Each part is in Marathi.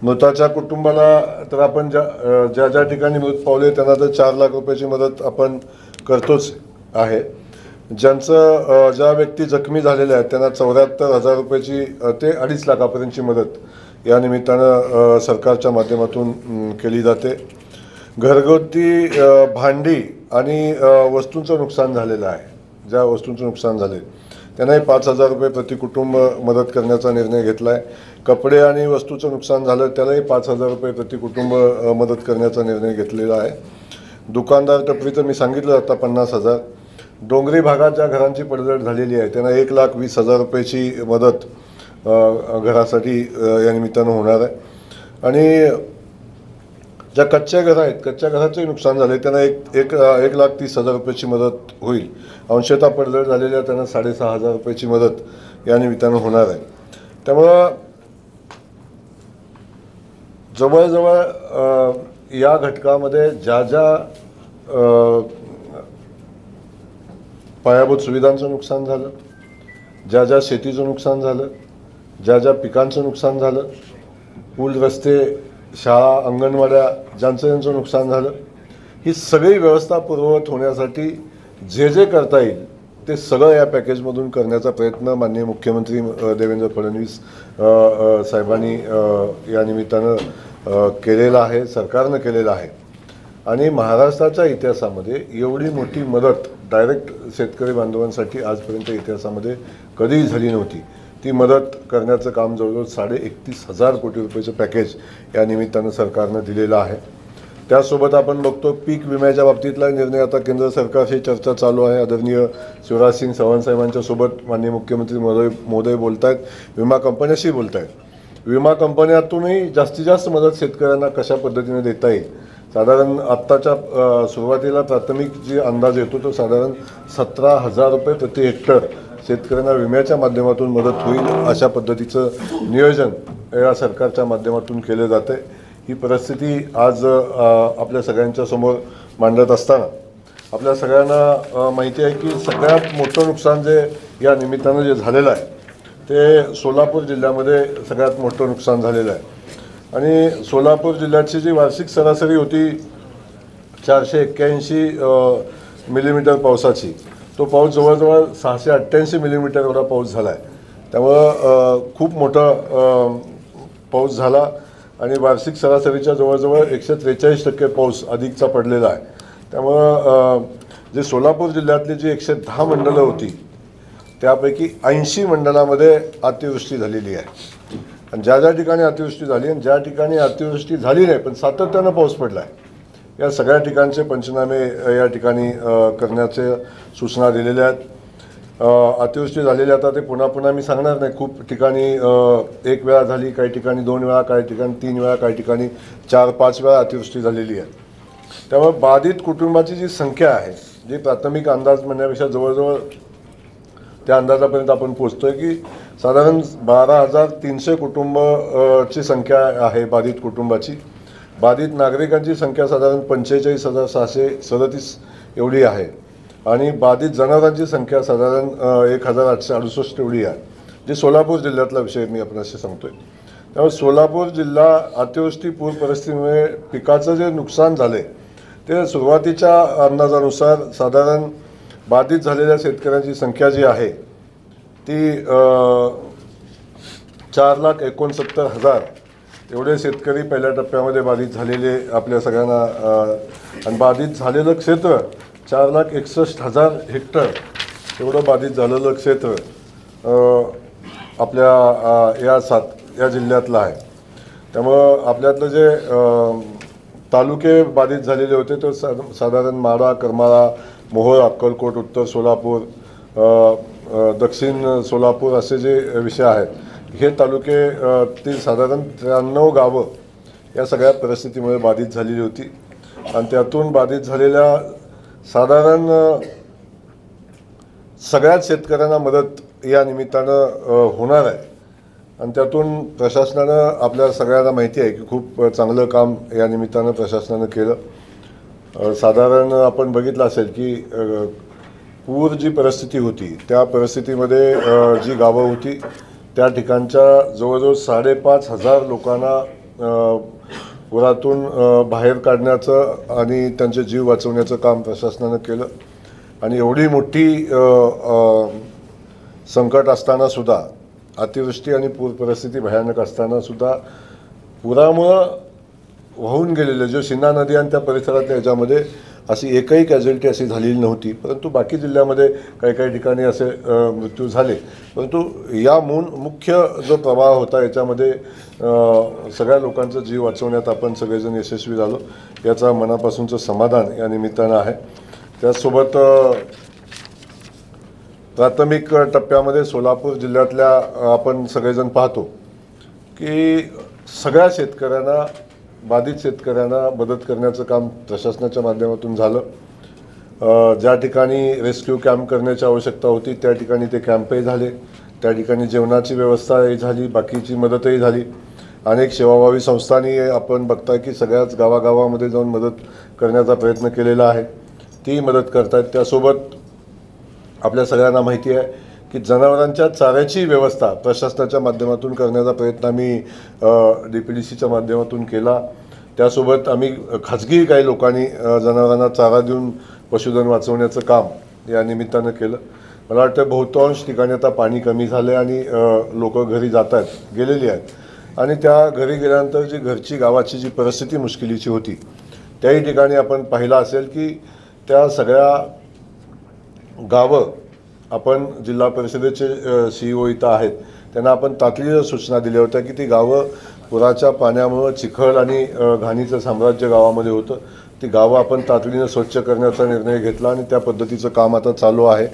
मृताच्या कुटुंबाला तर आपण ज्या ज्या ठिकाणी मृत पावले त्यांना तर 4 लाख रुपयाची मदत आपण करतोच आहे. ज्या व्यक्ती जखमी झालेल्या आहेत त्यांना 74,000 रुपयाची ते 2.5 लाखापर्यंतची मदत या निमित्तानं सरकारच्या माध्यमातून केली जाते. घरगुती भांडी आणि वस्तूंचं नुकसान झालेलं आहे, ज्या वस्तूंचं नुकसान झाले त्यांनाही 5,000 रुपये प्रति कुटुंब मदत करण्याचा निर्णय घेतला आहे. कपडे आणि वस्तूचं नुकसान झालं त्यालाही 5,000 रुपये प्रति कुटुंब मदत करण्याचा निर्णय घेतलेला आहे. दुकानदार टपरीचं मी सांगितलं आता 50,000. डोंगरी भागात ज्या घरांची पडझड झालेली आहे त्यांना 1,20,000 रुपयाची मदत घरासाठी या निमित्तानं होणार आहे. आणि ज्या कच्च्या घरं आहेत, कच्च्या घराचंही नुकसान झाले त्यांना 1,30,000 रुपयाची मदत होईल. अंशतः पडझड झालेल्या त्यांना 6,500 रुपयाची मदत या निमित्तानं होणार आहे. त्यामुळं जवळजवळ या घटकामध्ये ज्या पायाभूत सुविधांचं नुकसान झालं, ज्या शेतीचं नुकसान झालं, ज्या पिकांचं नुकसान झालं, पूल रस्ते शाळा अंगणवाड्या ज्यांचं नुकसान झालं, ही सगळी व्यवस्था पूर्ववत होण्यासाठी जे करता येईल ते सगळं या पॅकेजमधून करण्याचा प्रयत्न माननीय मुख्यमंत्री देवेंद्र फडणवीस साहेबांनी या निमित्तानं केलेला आहे, सरकारनं केलेलं आहे. आणि महाराष्ट्राच्या इतिहासामध्ये एवढी मोठी मदत डायरेक्ट शेतकरी बांधवांसाठी आजपर्यंत इतिहासामध्ये कधीही झाली नव्हती. ती मदत करण्याचं काम जवळजवळ 31,500 कोटी रुपयाचं पॅकेज या निमित्तानं सरकारनं दिलेलं आहे. त्यासोबत आपण बघतो पीक विम्याच्या बाबतीतला निर्णय आता केंद्र सरकारशी चर्चा चालू आहे. आदरणीय शिवराज सिंग चौहान साहेबांच्या सोबत माननीय मुख्यमंत्री महोदय बोलत आहेत, विमा कंपन्याशी बोलत आहेत. विमा कंपन्यातूनही जास्तीत जास्त मदत शेतकऱ्यांना कशा पद्धतीने देता येईल. साधारण आत्ताच्या सुरुवातीला प्राथमिक जी अंदाज येतो तो साधारण 17,000 रुपये प्रति हेक्टर शेतकऱ्यांना विम्याच्या माध्यमातून मदत होईल अशा पद्धतीचं नियोजन या सरकारच्या माध्यमातून केलं जातं आहे. ही परिस्थिती आज आपल्या सगळ्यांच्या समोर मांडत असताना आपल्या सगळ्यांना माहिती आहे की सगळ्यात मोठं नुकसान जे या निमित्तानं जे झालेलं आहे ते सोलापूर जिल्ह्यामध्ये सगळ्यात मोठं नुकसान झालेलं आहे. आणि सोलापूर जिल्ह्याची जी वार्षिक सरासरी होती 481 मिलीमीटर पावसाची, तो पाऊस जवळजवळ 688 मिलीमीटर एवढा पाऊस झाला आहे. त्यामुळं खूप मोठा पाऊस झाला आणि वार्षिक सरासरीच्या जवळजवळ 143% पाऊस अधिकचा पडलेला आहे. त्यामुळं जे सोलापूर जिल्ह्यातली जी 110 मंडलं होती त्यापैकी 80 मंडलामध्ये अतिवृष्टी झालेली आहे. आणि ज्या ठिकाणी अतिवृष्टी झाली आणि ज्या ठिकाणी अतिवृष्टी झाली नाही पण सातत्यानं पाऊस पडला आहे, या सगळ्या ठिकाणचे पंचनामे या ठिकाणी करण्याचे सूचना दिलेल्या आहेत. अतिवृष्टी झालेली आता ते पुन्हा मी सांगणार नाही. खूप ठिकाणी 1 वेळा झाली, काही ठिकाणी 2 वेळा, काही ठिकाणी 3 वेळा, काही ठिकाणी 4-5 वेळा अतिवृष्टी झालेली आहे. त्यामुळे बाधित कुटुंबाची जी संख्या आहे, जी प्राथमिक अंदाज म्हणण्यापेक्षा जवळजवळ त्या अंदाजापर्यंत आपण पोचतो आहे की साधारण 12,300 कुटुंबाची संख्या आहे बाधित कुटुंबाची. बाधित नागरिकांची संख्या साधारण 45,637 एवढी आहे. आणि बाधित जनावरांची संख्या साधारण 1,868 एवढी आहे. जी सोलापूर जिल्ह्यातला विषय मी आपल्याशी सांगतो आहे. त्यामुळे सोलापूर जिल्हा अतिवृष्टी पूर परिस्थितीमुळे पिकाचं जे नुकसान झाले ते सुरुवातीच्या अंदाजानुसार साधारण बाधित झालेल्या शेतकऱ्यांची संख्या जी आहे ती 4,69,000 एवढे शेतकरी पहिल्या टप्प्यामध्ये बाधित झालेले आपल्या सगळ्यांना. आणि बाधित झालेलं क्षेत्र 4,61,000 हेक्टर एवढं बाधित झालेलं क्षेत्र आपल्या या जिल्ह्यातलं आहे. त्यामुळं आपल्यातलं जे तालुके बाधित झालेले होते तर साधारण माढा, करमाळा, मोहोळ, अक्कलकोट, उत्तर सोलापूर, दक्षिण सोलापूर असे जे विषय आहेत, हे तालुके ती साधारण 93 गावं या सगळ्या परिस्थितीमुळे बाधित झालेली होती. आणि त्यातून बाधित झालेल्या साधारण सगळ्याच शेतकऱ्यांना मदत या निमित्तानं होणार आहे. आणि त्यातून प्रशासनानं आपल्या सगळ्यांना माहिती आहे की खूप चांगलं काम या निमित्तानं प्रशासनानं केलं. साधारण आपण बघितलं असेल की पूर जी परिस्थिती होती त्या परिस्थितीमध्ये जी गावं होती त्या ठिकाणच्या जवळजवळ 5,500 लोकांना पुरातून बाहेर काढण्याचं आणि त्यांचे जीव वाचवण्याचं काम प्रशासनानं केलं. आणि एवढी मोठी संकट असताना सुद्धा, अतिवृष्टी आणि पूर परिस्थिती भयानक असताना सुद्धा पुरामुळं वाहून गेलेले जो शिन्ना नदी आणि त्या परिसरातल्या याच्यामध्ये अशी एकही कॅज्युअल्टी अशी झालेली नव्हती. परंतु बाकी जिल्ह्यामध्ये काही काही ठिकाणी असे मृत्यू झाले. परंतु या मुख्य जो प्रवाह होता याच्यामध्ये सगळ्या लोकांचा जीव वाचवण्यात आपण सगळेजण यशस्वी झालो, याचा मनापासूनचं समाधान या निमित्तानं आहे. त्याचसोबत प्राथमिक टप्प्यामध्ये सोलापूर जिल्ह्यातल्या आपण सगळेजण पाहतो की सगळ्या शेतकऱ्यांना, बाधित शेतकऱ्यांना मदत करण्याचं काम प्रशासनाच्या माध्यमातून झालं. ज्या ठिकाणी रेस्क्यू कॅम्प करण्याची आवश्यकता होती त्या ठिकाणी ते कॅम्पही झाले, त्या ठिकाणी जेवणाची व्यवस्थाही झाली, बाकीची मदतही झाली. अनेक सेवाभावी संस्थांनी आपण बघताय की सगळ्याच गावागावामध्ये जाऊन मदत करण्याचा प्रयत्न केलेला आहे, ती मदत करतायत. त्यासोबत आपल्या सगळ्यांना माहिती आहे की जनावरांच्या चाऱ्याची व्यवस्था प्रशासनाच्या माध्यमातून करण्याचा प्रयत्न आम्ही DPDCच्या माध्यमातून केला. त्यासोबत आम्ही खाजगी काही लोकांनी जनावरांना चारा देऊन पशुधन वाचवण्याचं काम या निमित्तानं केलं. मला वाटतं बहुतांश ठिकाणी आता पाणी कमी झालं आणि लोक घरी जात आहेत, गेलेली आहेत. आणि त्या घरी गेल्यानंतर जी घरची गावाची जी परिस्थिती मुश्किलीची होती त्याही ठिकाणी आपण पाहिलं असेल की त्या सगळ्या गावं आपण जिल्हा परिषदेचे CEO इथं आहेत त्यांना आपण तातडीनं सूचना दिल्या होत्या की ती गावं पुराच्या पाण्यामुळं चिखल आणि घाणीचं साम्राज्य गावामध्ये होतं, ती गावं आपण तातडीनं स्वच्छ करण्याचा निर्णय घेतला आणि त्या पद्धतीचं काम आता चालू आहे.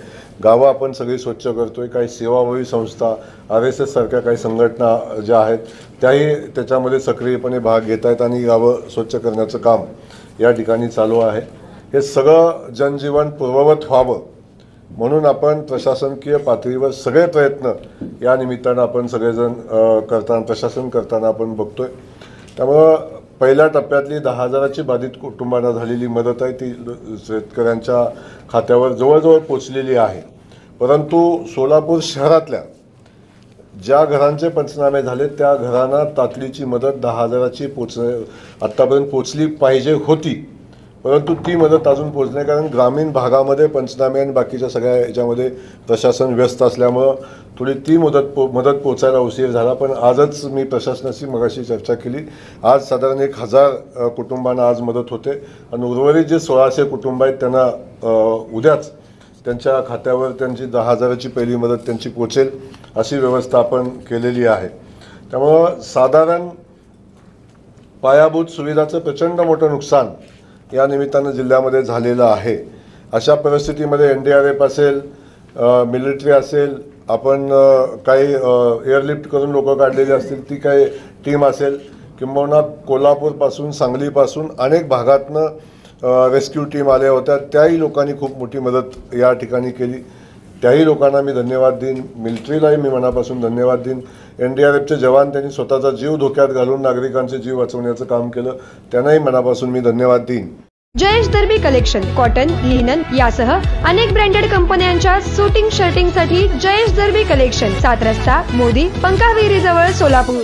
गावं आपण सगळी स्वच्छ करतोय. काही सेवाभावी संस्था, RSS सारख्या काही संघटना ज्या आहेत त्याही त्याच्यामध्ये सक्रियपणे भाग घेत आहेत आणि गावं स्वच्छ करण्याचं काम या ठिकाणी चालू आहे. हे सगळं जनजीवन पूर्ववत व्हावं म्हणून आपण प्रशासकीय पातळीवर सगळे प्रयत्न या निमित्तानं आपण सगळेजण प्रशासन करताना आपण बघतोय. त्यामुळं पहिल्या टप्प्यातली 10,000ची बाधित कुटुंबांना झालेली मदत आहे ती शेतकऱ्यांच्या खात्यावर जवळजवळ पोचलेली आहे. परंतु सोलापूर शहरातल्या ज्या घरांचे पंचनामे झाले त्या घरांना तातडीची मदत 10,000ची आत्तापर्यंत पोचली पाहिजे होती, परंतु ती मदत अजून पोचणे, कारण ग्रामीण भागामध्ये पंचनामे आणि बाकीच्या सगळ्या याच्यामध्ये प्रशासन व्यस्त असल्यामुळं थोडी ती मदत पोचायला उशीर झाला. पण आजच मी प्रशासनाशी मगाशी चर्चा केली, आज साधारण 1,000 कुटुंबांना आज मदत होते आणि उर्वरित जे 1,600 कुटुंब आहेत त्यांना उद्याच त्यांच्या खात्यावर त्यांची 10,000ची पहिली मदत त्यांची पोचेल अशी व्यवस्था आपण केलेली आहे. त्यामुळं साधारण पायाभूत सुविधाचं प्रचंड मोठं नुकसान या निमित्तानं जिल्ह्यामध्ये झालेलं आहे. अशा परिस्थितीमध्ये NDRF असेल, मिलिटरी असेल, आपण काही एअरलिफ्ट करून लोक काढलेली असतील ती काही टीम असेल, किंबहुना कोल्हापूरपासून, सांगलीपासून अनेक भागातनं रेस्क्यू टीम आल्या होत्या, त्याही लोकांनी खूप मोठी मदत या ठिकाणी केली. त्याही लोकांना मी धन्यवाद देईन. मिलिटरीलाही मी मनापासून धन्यवाद देईन. NDRFचे जवान त्यांनी स्वतःचा जीव धोक्यात घालून नागरिकांचे जीव वाचवण्याचं काम केलं, त्यांनाही मनापासून मी धन्यवाद देईन. जयेश दर्बी कलेक्शन कॉटन, लिनन यासह अनेक ब्रँडेड कंपन्यांच्या सुटिंग शर्टिंगसाठी जयेश दर्बी कलेक्शन, 7 रस्ता मोदी पंकाविरी जवळ सोलापूर.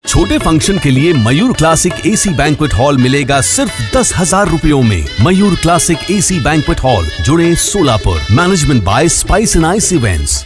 छोटे फंक्शन के लिए Mayur classic AC banquet hall मिलेगा सिर्फ 10,000 रुपयों में। Mayur classic AC banquet hall, जुड़े Solapur. Management by spice and ice events.